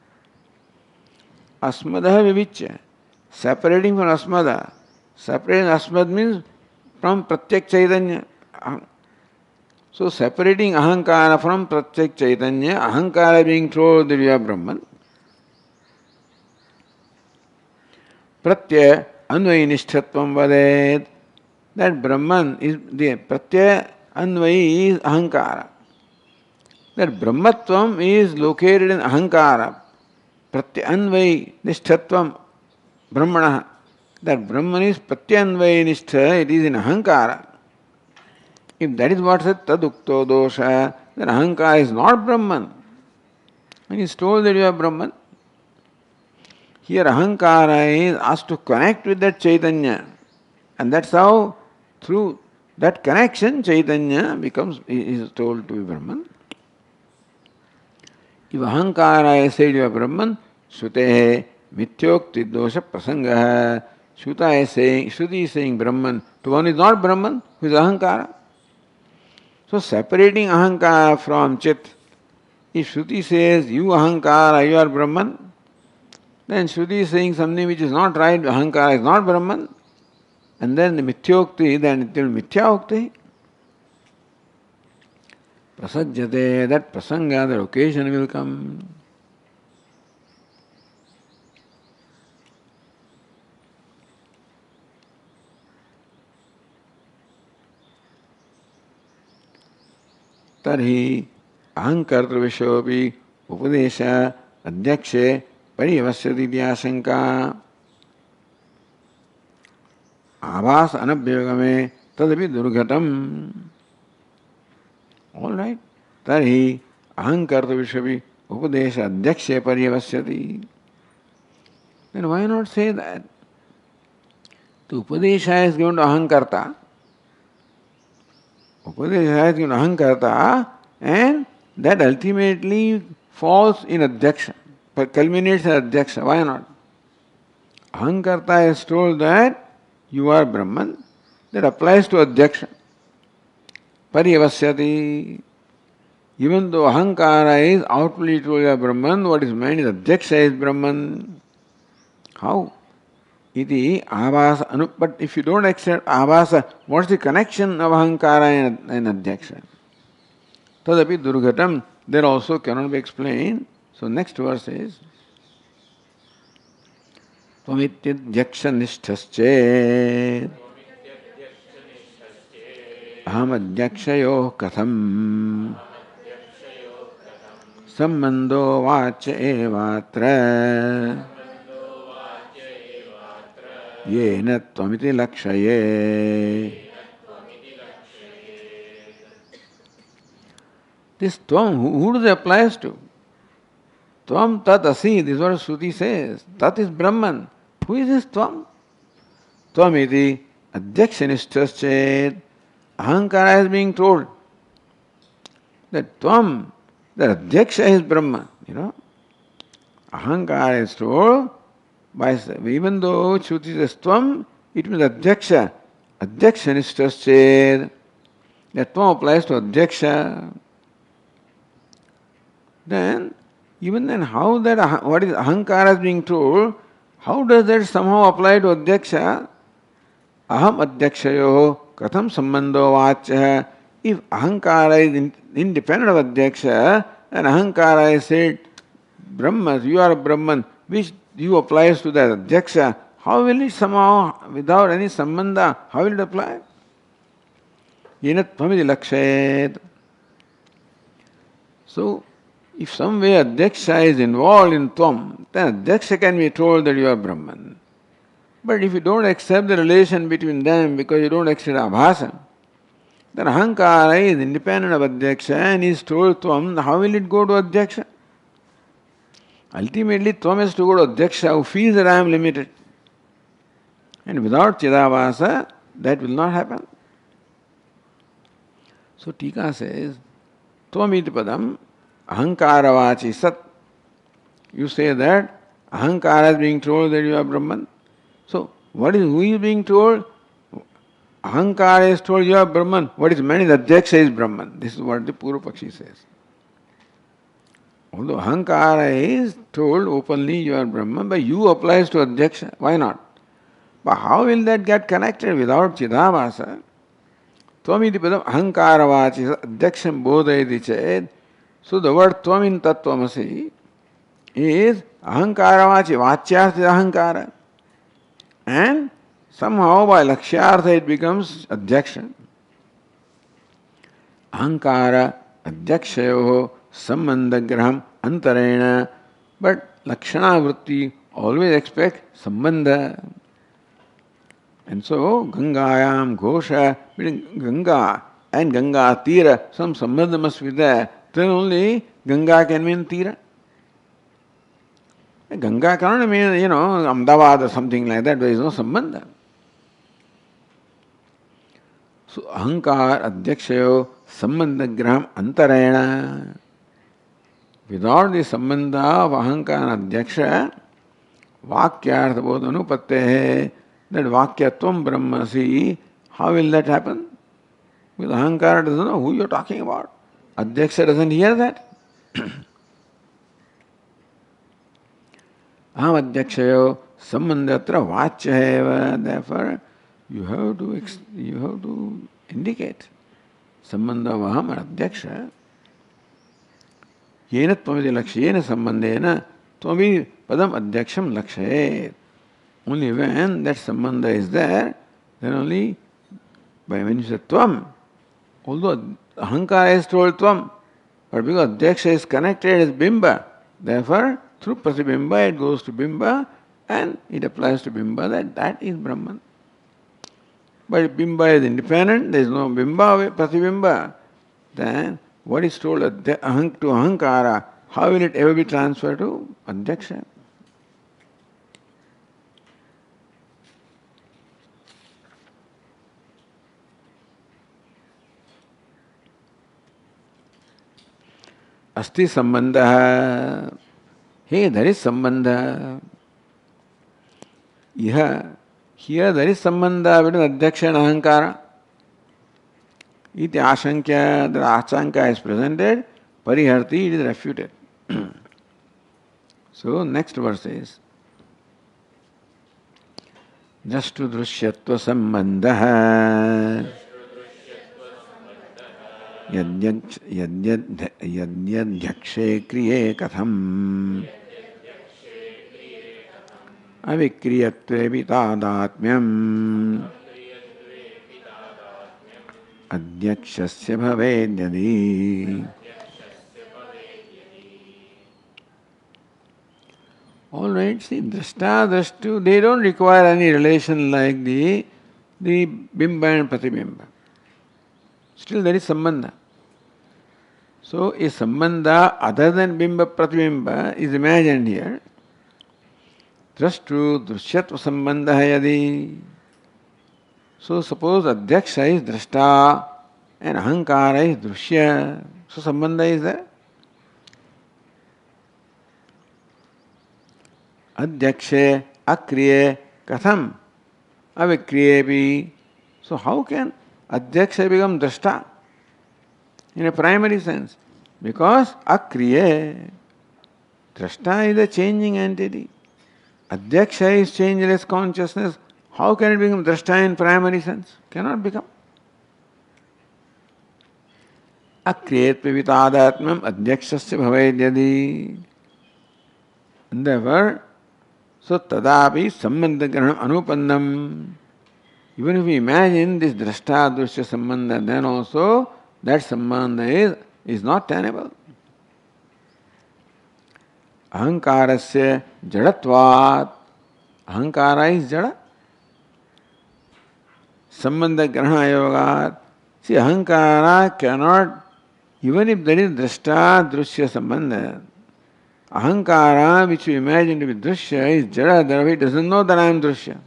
Asmadaha Vivichya, separating from Asmada. Separating Asmad means from Pratyak Chaitanya. So separating Ahankara from Pratyak Chaitanya, Ahankara being told that you are Brahman. Pratyaya Anvai Nishthatvam Vadet. That Brahman is the Pratyaya Anvai is Ahankara. That Brahmatvam is located in Ahankara. Pratyanvai Nishthatvam Brahmana. That Brahman is Pratyanvai Nishtha, it is in Ahankara. If that is what says Tadukto Dosha, then Ahankara is not Brahman. When he is told that you are Brahman, here Ahankara is asked to connect with that Chaitanya. And that's how through that connection, Chaitanya is told to be Brahman. If Ahankara is said you are Brahman, Shrutehe Mityokti Dosha Prasangaha. Shruti is saying Brahman to one is not Brahman, who is Ahankara. So separating Ahankara from Chit, if Shruti says you Ahankara, you are Brahman, then Shruti is saying something which is not right, Ahankara is not Brahman. And then the Mithyokti, then it will Mithyokti. Prasajyate, that prasanga, that occasion will come. Tarhi ahankarta vishopi upadesha adhyakshe pariyavasyati vyasanka. Abhas anabhyagame tadapi durghatam. All right. Tarhi ahankarta vishavi upadesha adhyakshe paryavasyati. Then why not say that? The upadesha is given to ahankarta. Upadesha is given to ahankarta, and that ultimately falls in adhyaksha, but culminates in adhyaksha. Why not? Ahankarta is told that you are Brahman. That applies to adhyaksha. Paryavasyati. Even though ahankara is outwardly told you are Brahman, what is meant is adhyaksha is Brahman. How? Iti abhasa. But if you don't accept abhasa, what's the connection of ahankara and adhyaksha? Tadapi durghatam. There also cannot be explained. So next verse is Tvamityadhyaksha nisthasche aham adhyakshayo katham sambandho vacha evatra yena tvamiti lakshaye. This tvam, who does it applies to? Tvam tat asi, this is what Shruti says. Tat is Brahman. Who is this tvam? Tvam iti adhyakshanishtaschet. Ahankara is being told that tvam, that adhyaksha is Brahman. Ahankara is told, by even though Shruti says tvam, it means adhyaksha. Adhyakshanishtaschet. That tvam applies to adhyaksha. Then, even then, how that, what is ahankara is being told, how does that somehow apply to adhyaksha? Aham adhyakshayo katham sambandho vacha. If ahankara is independent of adhyaksha, then ahankara is said, Brahman, you are a Brahman, which you applies to that adhyaksha. How will it somehow, without any sambandha, how will it apply? Yenat tvamiti lakshayet. So, if some way adhyaksha is involved in tvam, then adhyaksha can be told that you are Brahman. But if you don't accept the relation between them because you don't accept abhasa, then ahankara is independent of adhyaksha and is told tvam, how will it go to adhyaksha? Ultimately, tvam has to go to adhyaksha who feels that I am limited. And without chidabhasa, that will not happen. So Tika says, tvam iti padam ahankaravachi sat. You say that ahankara is being told that you are Brahman. So, who is being told? Ahankara is told you are Brahman. What is meant is adhyaksha is Brahman. This is what the Purvapakshi says. Although ahankara is told openly you are Brahman, but you applies to adhyaksha. Why not? But how will that get connected without chidabhasa? Tvamiti padam ahankaravachi adhyaksham bodhayati ched. So the word tvam in tattvamasi is ahankaravachi, vachyartha is ahankara. And somehow by lakshyartha it becomes adhyaksha. Ahankara adhyakshayoho sambandhagraham antarena. But lakshana vritti always expect sambandha. And so Gangayam Ghosha, between Ganga and Ganga Tira, some sambandha must be there. Then only Ganga can mean Tira. Ganga cannot mean, Ahmedabad or something like that. There is no sambandha. So ahankar adhyakshayo sambandhagraham antarayana. Without the sambandha of ahankar and adhyaksha, vakyartha bodh anupatte, that vakyatvam brahmasi, how will that happen? Because ahankara doesn't know who you are talking about. Adhyaksha doesn't hear that. Aham adhyakshayo sambandhatra vachya eva. Therefore, you have to indicate sambandha of aham and adhyaksha. Yena tvamiti lakshayena sambandhena tvami padam adhyaksham lakshayet. Only when that sambandha is there, then only when you say tvam, although ahankara is told tvam, but because adhyaksha is connected as bimba, therefore through pratibimba it goes to bimba and it applies to bimba that is Brahman. But if bimba is independent, there is no bimba, pratibimba, then what is told to Ahankara, how will it ever be transferred to Adhyaksha? Asti sambandha. Hey, there is sambandha. Here there is sambandha between Adhyaksha and Ahankara. Iti ashankya, the achanka is presented, pariharti, it is refuted. So, next verse is Jastu drushyatva sambandha yadyadhyakshe kriye katham avikriyatve vitadatmyam adhyakshasya bhavedyadi. All right, see, drashta, drashtu, they don't require any relation like the bimba and pratibimba. Still there is sambandha. So, a sambandha other than bimba pratibimba is imagined here. Drashtu drishyatva sambandha yadi. So, suppose adhyaksha is drashta and ahankara is drushya. So, sambandha is there. Adhyakshe akriye katham avikriyepi. So, how can adhyaksha become drashta in a primary sense? Because akriye, drashta is a changing entity. Adhyaksha is changeless consciousness. How can it become drashta in primary sense? Cannot become. Akriyet pivitadatmam adhyakshasya bhavedyadi. And therefore, so tadapi sambandha granam anupannam. Even if we imagine this drashta drushya sambandha, then also that sambandha is not tenable. Ahankarasya jadatvat. Ahankara is jada. Sambandha grahana yogat. See, ahankara cannot, even if there is drashta drushya sambandha, ahankara, which we imagine to be drushya, is jada, therefore it doesn't know that I am drushya.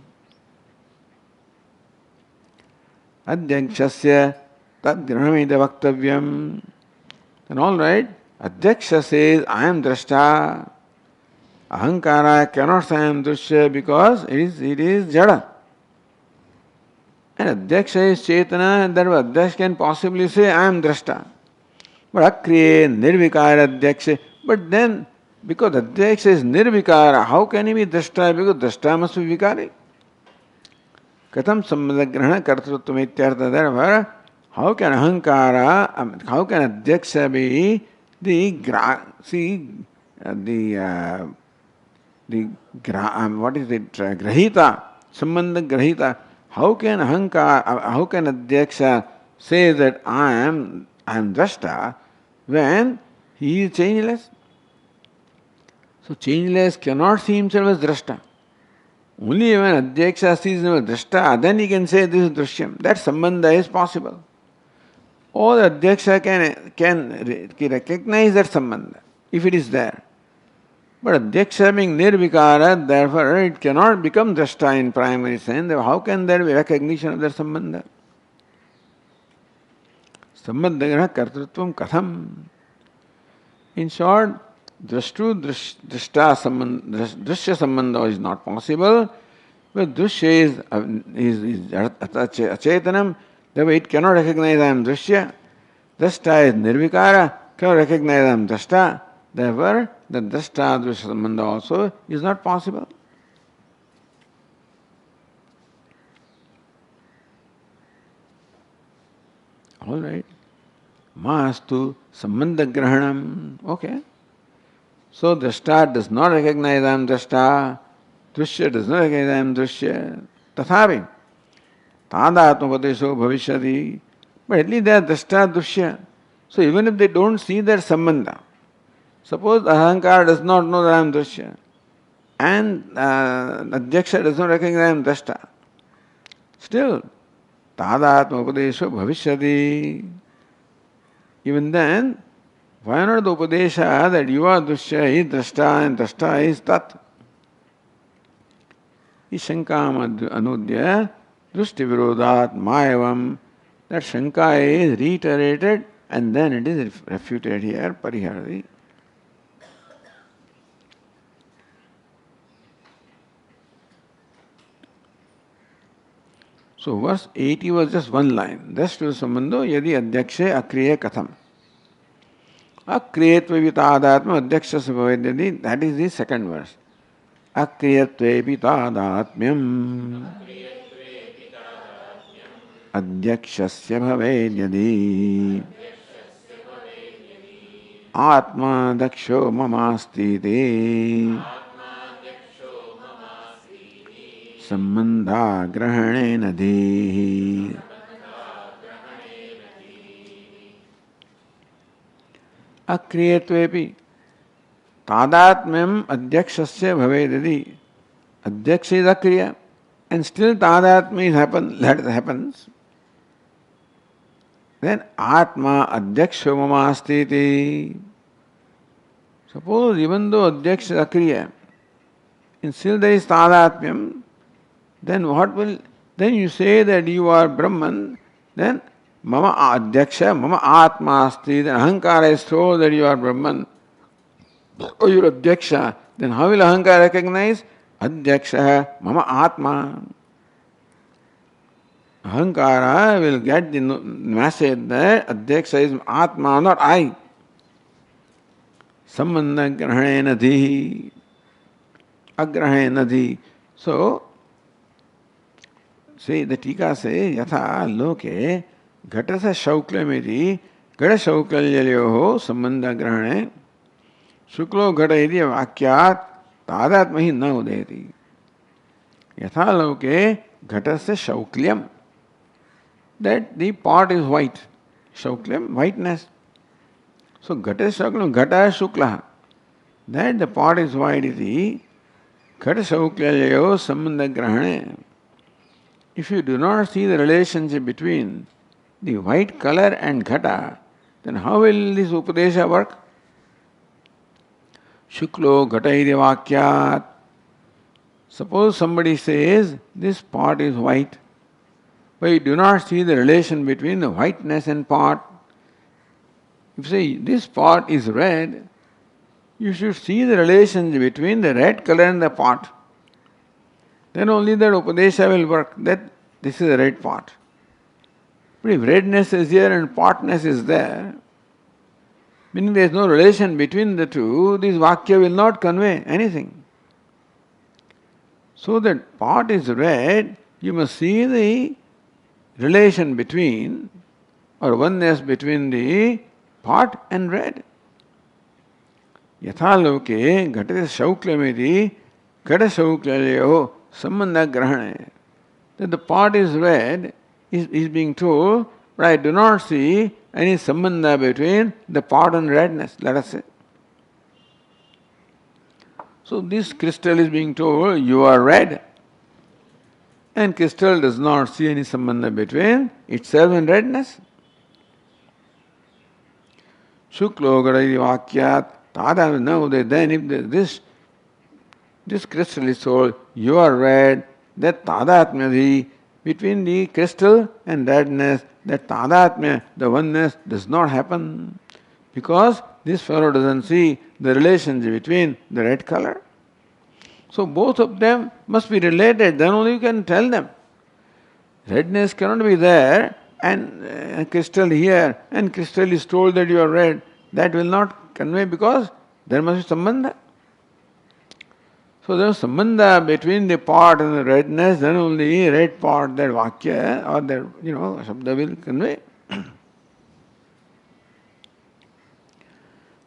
Adhyakshasya tad grahamida vaktavyam. Then all right, adhyaksha says, I am drashta. Ahankara cannot say I am drushya because it is jada. And adhyaksha is chetana, and therefore adhyaksha can possibly say, I am drashta. But akriye, nirvikara adhyaksha. But then, because adhyaksha is nirvikara, how can he be drashta? Because drashta must be vikari. Katham sambandha grahana kartrutvam ityartha. Therefore, how can ahankara, how can adhyaksha be what is it? Grahita, sambandha grahita. How can adhyaksha say that I am drashta when he is changeless? So changeless cannot see himself as drashta. Only when adhyaksha sees him as drashta, then he can say this is drishyam. That sambandha is possible. Or the adhyaksha can recognize that sambandha if it is there. But adhyaksha being nirvikara, therefore it cannot become drashta in primary sense. How can there be recognition of that sambandha? Sambandha kartrutvam katham. In short, drashtu drashta drishya sambandha is not possible. But drishya is achetanam, therefore it cannot recognize I am drishya. Drashta is nirvikara, cannot recognize I am drashta. Therefore, the drashta drishya sambandha also is not possible. All right. Mastu sambandha grahanam. Okay. So drashta does not recognize I am drashta. Drishya does not recognize I am drishya. Tathapi. Tadatmapadesho bhavishyati. But at least they are drashta drishya. So even if they don't see their sambandha, suppose ahankara does not know that I am drishya, and adhyaksha does not recognize I am drashta, still tadatmapadesho bhavishyati. even then, why not the Upadesha that you are Dushya is Drashta and Drashta is Tat? Ishankam Anudya Drushti Virodat Mayavam. That Shanka is reiterated and then it is refuted here, Pariharadi. So verse 80 was just one line. Drashtu Sambandho Yadi Adyakshe Akriya Katham. Akriyatve Vitadatma Adyaksha Sabhavedyadi. That is the second verse. Akriyatve Vitadatmyam Adhyakshasya Bhavedyadi. Atma Daksho Mamasti Te Sambandha Grahane Nadhi. Akriyatvepi Tadatmyam Adhyakshasya Bhavedyadi. Adhyaksha is Akriya and still Tadatmya happens. Then Atma Adhyaksha Mamastiti. Suppose even though Adhyaksha is Akriya and still there is Tadatmyam, then what will, then you say that you are Brahman, then Mama Adhyaksha, Mama Atma Asti, then Ahankara is told that you are Brahman, or you are Adhyaksha, then how will Ahankara recognize? Adhyaksha, Mama Atma. Ahankara will get the message that Adhyaksha is Atma, not I. Sambandha Grahane Nadhi. Agrahane Nadhi. So, see, the Tika says, Yatha Loke Ghatasa Shauklamiti Gata Shaukalyayoho Sambandha Grahane Shuklo Gata Iti Vakyat Tadatmahi Na Udeti. Yatha Loke Ghatasa Shauklyam. That the pot is white. Shauklyam, whiteness. So Gata Shauklyam, Gata Shukla. That the pot is white is the Gata Shauklyalayo Sambandha Grahane. If you do not see the relationship between the white color and Gata, then how will this Upadesha work? Shuklo Gata iti Vakyat. Suppose somebody says this pot is white, but you do not see the relation between the whiteness and pot. If you say this pot is red, you should see the relation between the red color and the pot. Then only that Upadesha will work, that this is a red pot. But if redness is here and potness is there, meaning there is no relation between the two, this Vakya will not convey anything. So that pot is red, you must see the relation between or oneness between the pot and red. Yatha loke ghatita shauklamiti gata shauklayo sambandha grahane. That the pot is red is being told, but I do not see any sambandha between the pot and redness, let us say. So this crystal is being told, you are red. And crystal does not see any sambandha between itself and redness. Shuklo gadai vakyat tada. Now then if this crystal is told, you are red, that tadatmya between the crystal and redness, that tadatmya, the oneness, does not happen. Because this fellow doesn't see the relationship between the red color. So both of them must be related, then only you can tell them. Redness cannot be there and crystal here, and crystal is told that you are red. That will not convey because there must be sambandha. So there is sambandha between the pot and the redness, then only red pot, that vakya or that, shabda will convey.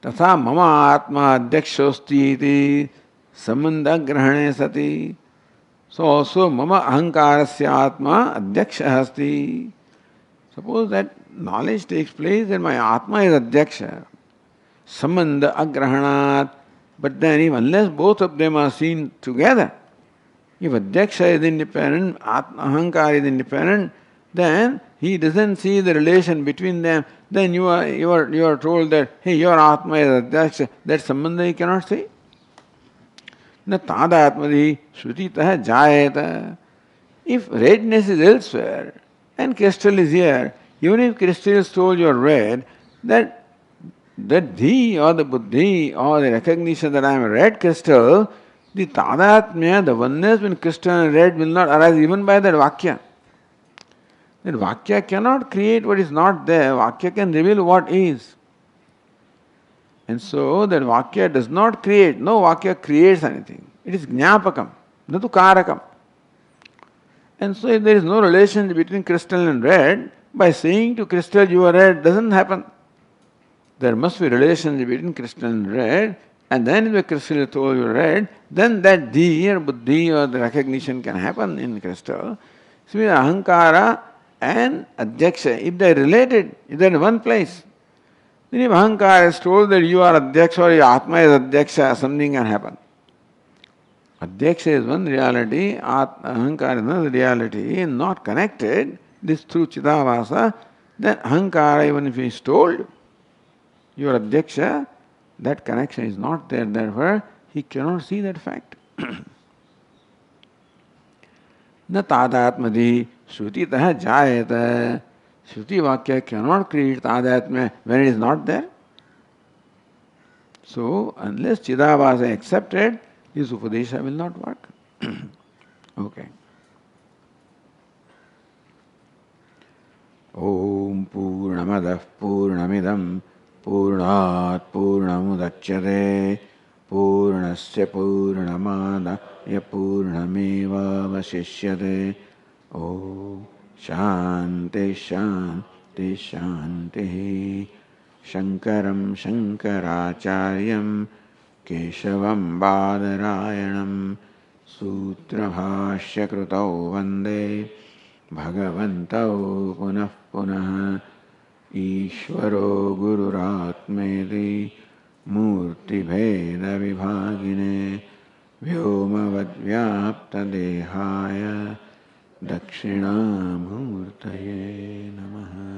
Tatha mama atma adhyakshosti iti sambandha grahane sati. So also mama ahankarasya atma adhyaksha asti. Suppose that knowledge takes place, then my atma is adhyaksha. Sambandha agrahanat. But then unless both of them are seen together, if adhyaksha is independent, ahankara is independent, then he doesn't see the relation between them, then you are told that, hey, your Atma is Adhyaksha. That Sambandha you cannot see. Na tadatmadi shrutitah jayeta. If redness is elsewhere and crystal is here, even if crystal is told you are red, that dhi or the buddhi or the recognition that I am a red crystal, the tadatmya, the oneness between crystal and red will not arise even by that vakya. That vakya cannot create what is not there. Vakya can reveal what is. And so that vakya does not create. No vakya creates anything. It is jnapakam, natu karakam. And so if there is no relation between crystal and red, by saying to crystal you are red doesn't happen. There must be relation between crystal and red, and then if the crystal is told you are red, then that dhi or buddhi or the recognition can happen in crystal. So ahankara and adhyaksha, if they are related, if they are in one place, then if ahankara is told that you are adhyaksha or your atma is adhyaksha, something can happen. Adhyaksha is one reality, ahankara is another reality, not connected, this through chidavasa, then ahankara, even if he is told, you are adhyaksha, that connection is not there, therefore he cannot see that fact. Na tadatmadi shrutitah jayata. Shruti vakya cannot create tadatmya when it is not there. So, unless chidavasa is accepted, his upadesha will not work. Okay. Om Purnamadah Purnamidam Purnat Purnamudachyate Purnasya Purnamadaya Purnameva Vasishyate. Om Shanti Shanti Shanti. Shankaram Shankaracharyam Keshavam Badarayanam Sutrabhashya Krutau Vande Bhagavantau Punah Punah Ishvaro Gururatmeti Murti Bheda Vibhagine Vyomavad Vyapta Dehaya Dakshinamurtaye Namaha.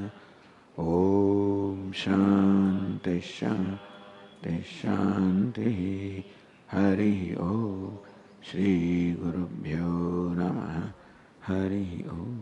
Om Shanti Shanti Shanti. Hari Om. Shri Gurubhyo Namaha. Hari Om.